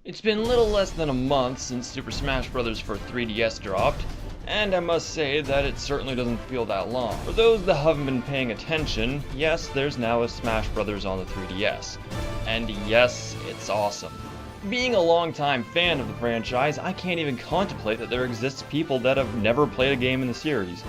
It's been little less than a month since Super Smash Bros. For 3DS dropped, and I must say that it certainly doesn't feel that long. For those that haven't been paying attention, yes, there's now a Smash Bros. On the 3DS. And yes, it's awesome. Being a longtime fan of the franchise, I can't even contemplate that there exists people that have never played a game in the series.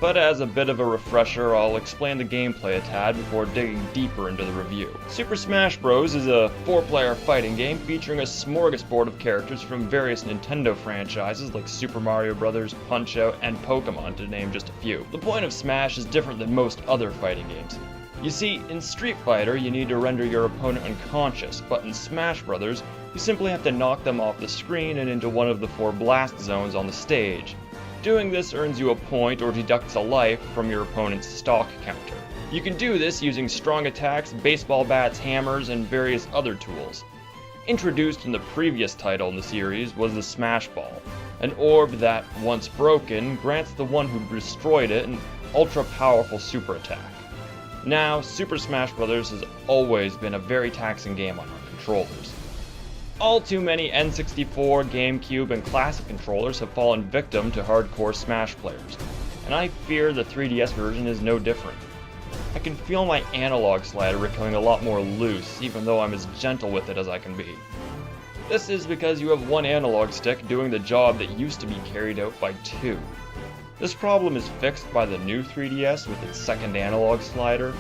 But as a bit of a refresher, I'll explain the gameplay a tad before digging deeper into the review. Super Smash Bros. Is a 4-player fighting game featuring a smorgasbord of characters from various Nintendo franchises like Super Mario Bros., Punch-Out!, and Pokemon, to name just a few. The point of Smash is different than most other fighting games. You see, in Street Fighter, you need to render your opponent unconscious, but in Smash Bros., you simply have to knock them off the screen and into one of the 4 blast zones on the stage. Doing this earns you a point or deducts a life from your opponent's stock counter. You can do this using strong attacks, baseball bats, hammers, and various other tools. Introduced in the previous title in the series was the Smash Ball, an orb that, once broken, grants the one who destroyed it an ultra-powerful super attack. Now, Super Smash Bros. Has always been a very taxing game on our controllers. All too many N64, GameCube, and Classic controllers have fallen victim to hardcore Smash players, and I fear the 3DS version is no different. I can feel my analog slider becoming a lot more loose, even though I'm as gentle with it as I can be. This is because you have one analog stick doing the job that used to be carried out by 2. This problem is fixed by the new 3DS with its second analog slider,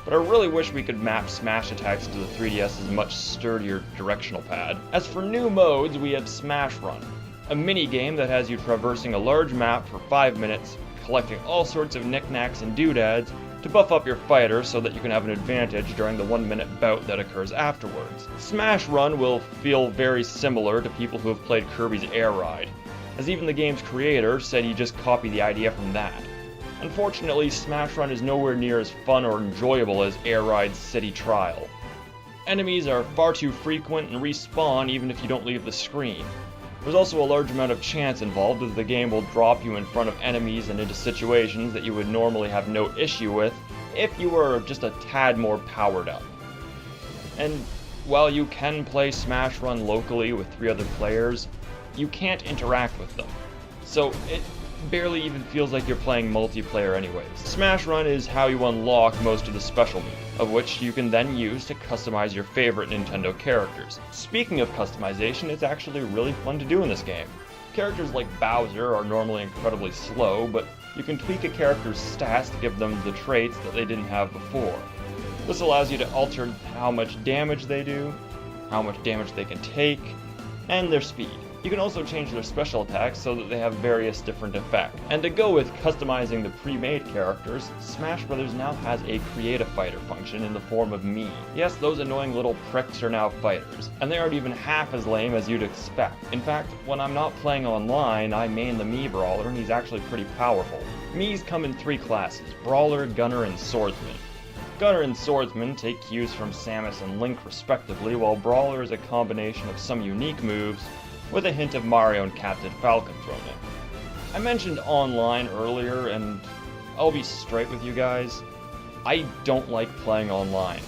but I really wish we could map Smash attacks to the 3DS's much sturdier directional pad. As for new modes, we have Smash Run, a mini-game that has you traversing a large map for 5 minutes, collecting all sorts of knickknacks and doodads to buff up your fighter so that you can have an advantage during the 1-minute bout that occurs afterwards. Smash Run will feel very similar to people who have played Kirby's Air Ride, as even the game's creator said he just copied the idea from that. Unfortunately, Smash Run is nowhere near as fun or enjoyable as Air Ride's City Trial. Enemies are far too frequent and respawn even if you don't leave the screen. There's also a large amount of chance involved, as the game will drop you in front of enemies and into situations that you would normally have no issue with if you were just a tad more powered up. And while you can play Smash Run locally with 3 other players, you can't interact with them. So it barely even feels like you're playing multiplayer anyways. Smash Run is how you unlock most of the special moves, of which you can then use to customize your favorite Nintendo characters. Speaking of customization, it's actually really fun to do in this game. Characters like Bowser are normally incredibly slow, but you can tweak a character's stats to give them the traits that they didn't have before. This allows you to alter how much damage they do, how much damage they can take, and their speed. You can also change their special attacks so that they have various different effects. And to go with customizing the pre-made characters, Smash Bros. Now has a Create a Fighter function in the form of me. Yes, those annoying little pricks are now fighters, and they aren't even half as lame as you'd expect. In fact, when I'm not playing online, I main the Mii Brawler, and he's actually pretty powerful. Mii's come in 3 classes: Brawler, Gunner, and Swordsman. Gunner and Swordsman take cues from Samus and Link respectively, while Brawler is a combination of some unique moves with a hint of Mario and Captain Falcon thrown in. I mentioned online earlier, and I'll be straight with you guys, I don't like playing online.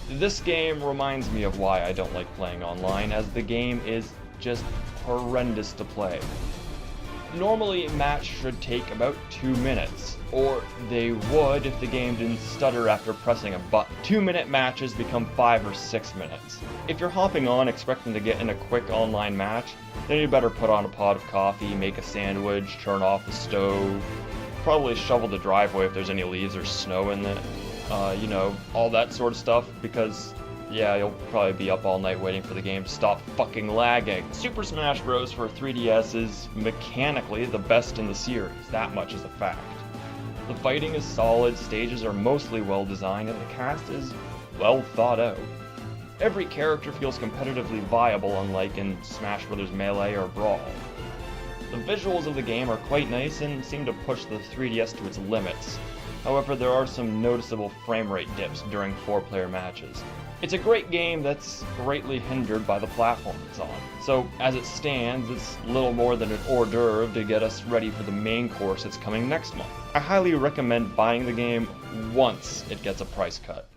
This game reminds me of why I don't like playing online, as the game is just horrendous to play. Normally, a match should take about 2 minutes, or they would if the game didn't stutter after pressing a button. 2-minute matches become 5 or 6 minutes. If you're hopping on expecting to get in a quick online match, then you better put on a pot of coffee, make a sandwich, turn off the stove, probably shovel the driveway if there's any leaves or snow in it, all that sort of stuff, because yeah, you'll probably be up all night waiting for the game to stop fucking lagging. Super Smash Bros. For 3DS is mechanically the best in the series, that much is a fact. The fighting is solid, stages are mostly well designed, and the cast is well thought out. Every character feels competitively viable, unlike in Smash Bros. Melee or Brawl. The visuals of the game are quite nice and seem to push the 3DS to its limits. However, there are some noticeable frame rate dips during 4-player matches. It's a great game that's greatly hindered by the platform it's on. So, as it stands, it's little more than an hors d'oeuvre to get us ready for the main course that's coming next month. I highly recommend buying the game once it gets a price cut.